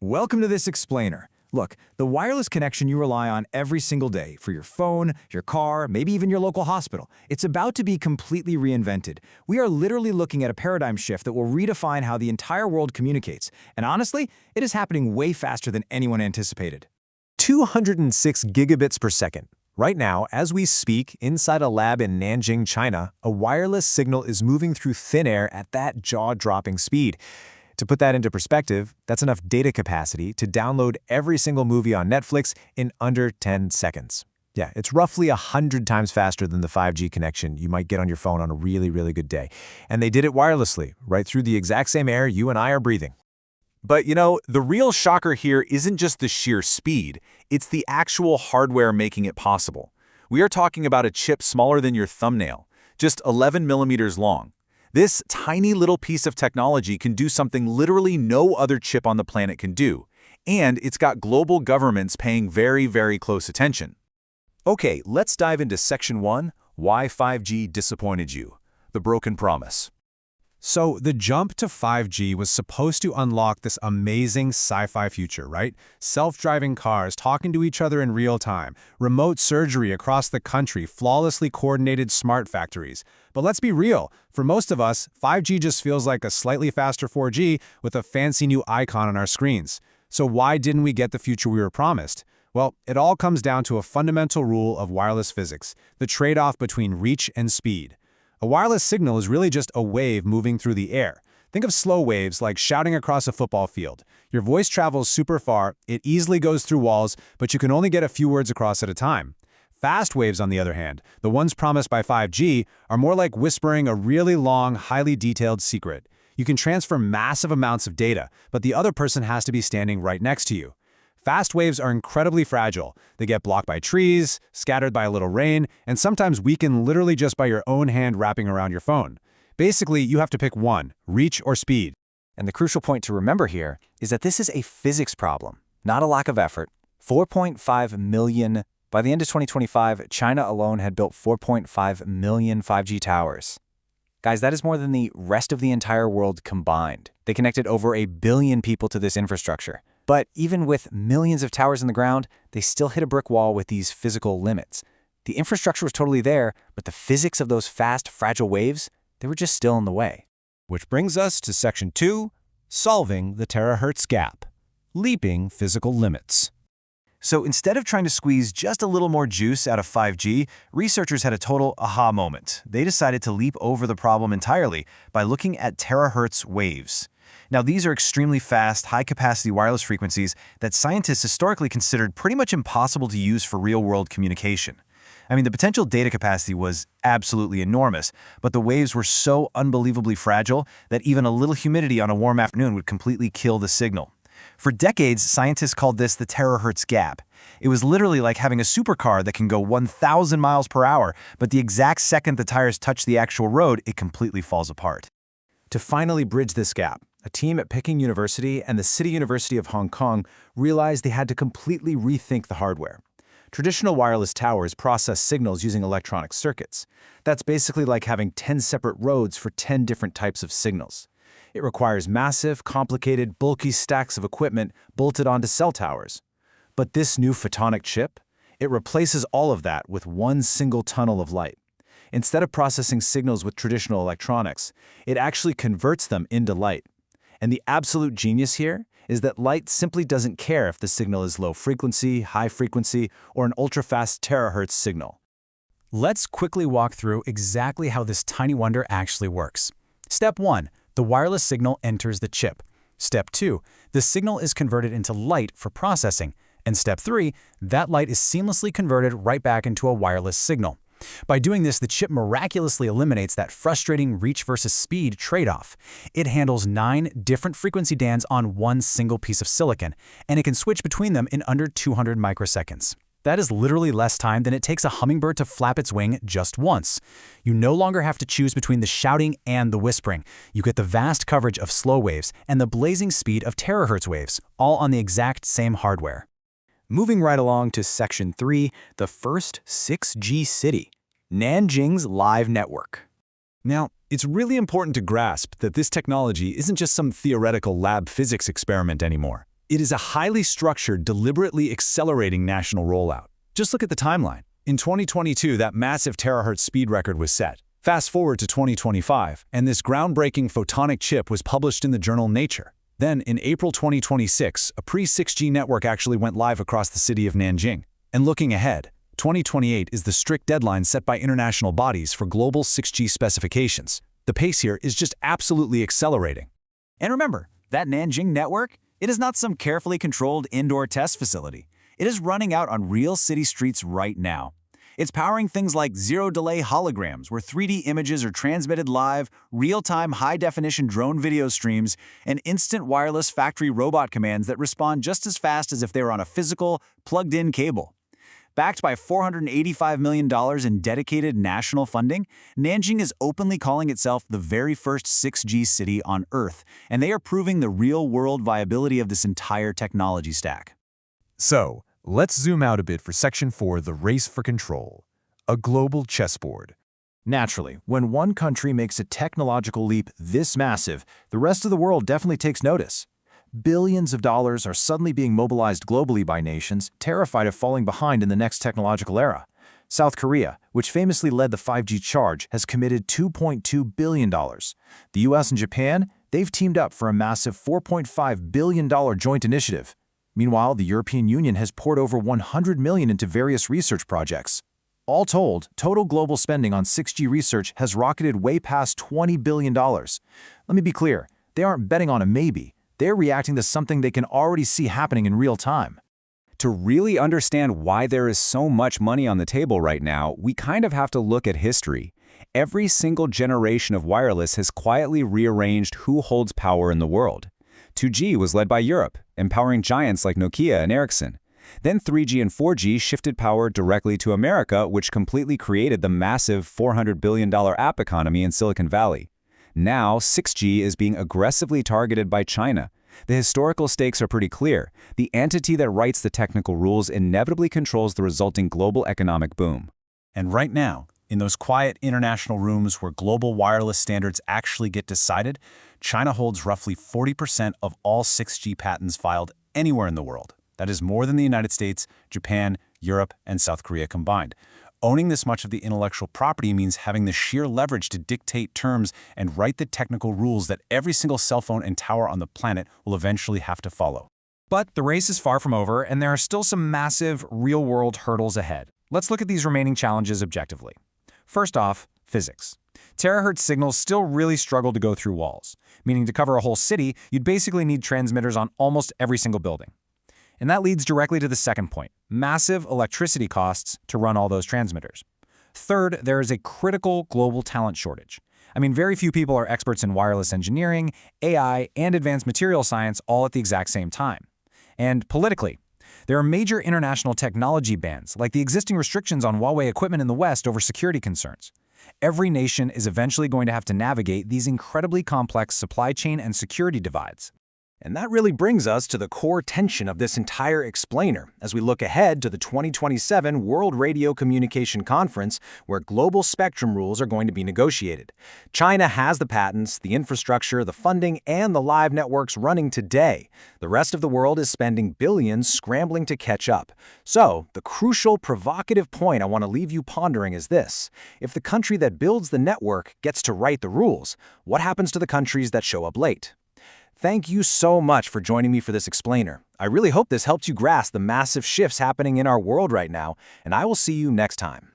Welcome to this explainer. Look, the wireless connection you rely on every single day for your phone, your car, maybe even your local hospital, it's about to be completely reinvented. We are literally looking at a paradigm shift that will redefine how the entire world communicates. And honestly, it is happening way faster than anyone anticipated. 206 gigabits per second. Right now, as we speak, inside a lab in Nanjing, China, a wireless signal is moving through thin air at that jaw-dropping speed. To put that into perspective, that's enough data capacity to download every single movie on Netflix in under 10 seconds. Yeah, it's roughly 100 times faster than the 5G connection you might get on your phone on a really, really good day. And they did it wirelessly, right through the exact same air you and I are breathing. But the real shocker here isn't just the sheer speed, it's the actual hardware making it possible. We are talking about a chip smaller than your thumbnail, just 11 millimeters long. This tiny little piece of technology can do something literally no other chip on the planet can do, and it's got global governments paying very, very close attention. Okay, let's dive into Section 1, Why 5G Disappointed You, the broken promise. So the jump to 5G was supposed to unlock this amazing sci-fi future, right? Self-driving cars talking to each other in real time, remote surgery across the country, flawlessly coordinated smart factories. But let's be real, for most of us, 5G just feels like a slightly faster 4G with a fancy new icon on our screens. So why didn't we get the future we were promised? Well, it all comes down to a fundamental rule of wireless physics, the trade-off between reach and speed. A wireless signal is really just a wave moving through the air. Think of slow waves like shouting across a football field. Your voice travels super far, it easily goes through walls, but you can only get a few words across at a time. Fast waves, on the other hand, the ones promised by 5G, are more like whispering a really long, highly detailed secret. You can transfer massive amounts of data, but the other person has to be standing right next to you. Fast waves are incredibly fragile. They get blocked by trees, scattered by a little rain, and sometimes weakened literally just by your own hand wrapping around your phone. Basically, you have to pick one, reach or speed. And the crucial point to remember here is that this is a physics problem, not a lack of effort. 4.5 million. By the end of 2025, China alone had built 4.5 million 5G towers. Guys, that is more than the rest of the entire world combined. They connected over 1 billion people to this infrastructure. But even with millions of towers in the ground, they still hit a brick wall with these physical limits. The infrastructure was totally there, but the physics of those fast, fragile waves, they were just still in the way. Which brings us to Section 2, Solving the Terahertz Gap, Leaping Physical Limits. So instead of trying to squeeze just a little more juice out of 5G, researchers had a total aha moment. They decided to leap over the problem entirely by looking at terahertz waves. Now, these are extremely fast, high-capacity wireless frequencies that scientists historically considered pretty much impossible to use for real-world communication. I mean, the potential data capacity was absolutely enormous, but the waves were so unbelievably fragile that even a little humidity on a warm afternoon would completely kill the signal. For decades, scientists called this the terahertz gap. It was literally like having a supercar that can go 1,000 miles per hour, but the exact second the tires touch the actual road, it completely falls apart. To finally bridge this gap, a team at Peking University and the City University of Hong Kong realized they had to completely rethink the hardware. Traditional wireless towers process signals using electronic circuits. That's basically like having 10 separate roads for 10 different types of signals. It requires massive, complicated, bulky stacks of equipment bolted onto cell towers. But this new photonic chip, it replaces all of that with one single tunnel of light. Instead of processing signals with traditional electronics, it actually converts them into light. And the absolute genius here is that light simply doesn't care if the signal is low frequency, high frequency, or an ultra-fast terahertz signal. Let's quickly walk through exactly how this tiny wonder actually works. Step 1. The wireless signal enters the chip. Step 2. The signal is converted into light for processing. And Step 3. That light is seamlessly converted right back into a wireless signal. By doing this, the chip miraculously eliminates that frustrating reach versus speed trade-off. It handles 9 different frequency bands on one single piece of silicon, and it can switch between them in under 200 microseconds. That is literally less time than it takes a hummingbird to flap its wing just once. You no longer have to choose between the shouting and the whispering. You get the vast coverage of slow waves and the blazing speed of terahertz waves, all on the exact same hardware. Moving right along to Section 3, the first 6G city, Nanjing's live network. Now, it's really important to grasp that this technology isn't just some theoretical lab physics experiment anymore. It is a highly structured, deliberately accelerating national rollout. Just look at the timeline. In 2022, that massive terahertz speed record was set. Fast forward to 2025, and this groundbreaking photonic chip was published in the journal Nature. Then, in April 2026, a pre-6G network actually went live across the city of Nanjing. And looking ahead, 2028 is the strict deadline set by international bodies for global 6G specifications. The pace here is just absolutely accelerating. And remember, that Nanjing network, it is not some carefully controlled indoor test facility. It is running out on real city streets right now. It's powering things like zero-delay holograms, where 3D images are transmitted live, real-time high-definition drone video streams, and instant wireless factory robot commands that respond just as fast as if they were on a physical, plugged-in cable. Backed by $485 million in dedicated national funding, Nanjing is openly calling itself the very first 6G city on Earth, and they are proving the real-world viability of this entire technology stack. So, let's zoom out a bit for Section 4, the race for control. A global chessboard. Naturally, when one country makes a technological leap this massive, the rest of the world definitely takes notice. Billions of dollars are suddenly being mobilized globally by nations, terrified of falling behind in the next technological era. South Korea, which famously led the 5G charge, has committed $2.2 billion. The US and Japan, they've teamed up for a massive $4.5 billion joint initiative. Meanwhile, the European Union has poured over $100 million into various research projects. All told, total global spending on 6G research has rocketed way past $20 billion. Let me be clear, they aren't betting on a maybe. They're reacting to something they can already see happening in real time. To really understand why there is so much money on the table right now, we kind of have to look at history. Every single generation of wireless has quietly rearranged who holds power in the world. 2G was led by Europe, empowering giants like Nokia and Ericsson. Then 3G and 4G shifted power directly to America, which completely created the massive $400 billion app economy in Silicon Valley. Now, 6G is being aggressively targeted by China. The historical stakes are pretty clear. The entity that writes the technical rules inevitably controls the resulting global economic boom. And right now, in those quiet international rooms where global wireless standards actually get decided, China holds roughly 40% of all 6G patents filed anywhere in the world. That is more than the United States, Japan, Europe, and South Korea combined. Owning this much of the intellectual property means having the sheer leverage to dictate terms and write the technical rules that every single cell phone and tower on the planet will eventually have to follow. But the race is far from over, and there are still some massive, real-world hurdles ahead. Let's look at these remaining challenges objectively. First off, physics. Terahertz signals still really struggle to go through walls, meaning to cover a whole city, you'd basically need transmitters on almost every single building. And that leads directly to the second point, massive electricity costs to run all those transmitters. Third, there is a critical global talent shortage. I mean, very few people are experts in wireless engineering, AI, and advanced material science all at the exact same time. And politically, there are major international technology bans, like the existing restrictions on Huawei equipment in the West over security concerns. Every nation is eventually going to have to navigate these incredibly complex supply chain and security divides. And that really brings us to the core tension of this entire explainer as we look ahead to the 2027 World Radio Communication Conference, where global spectrum rules are going to be negotiated. China has the patents, the infrastructure, the funding, and the live networks running today. The rest of the world is spending billions scrambling to catch up. So, the crucial, provocative point I want to leave you pondering is this. If the country that builds the network gets to write the rules, what happens to the countries that show up late? Thank you so much for joining me for this explainer. I really hope this helped you grasp the massive shifts happening in our world right now, and I will see you next time.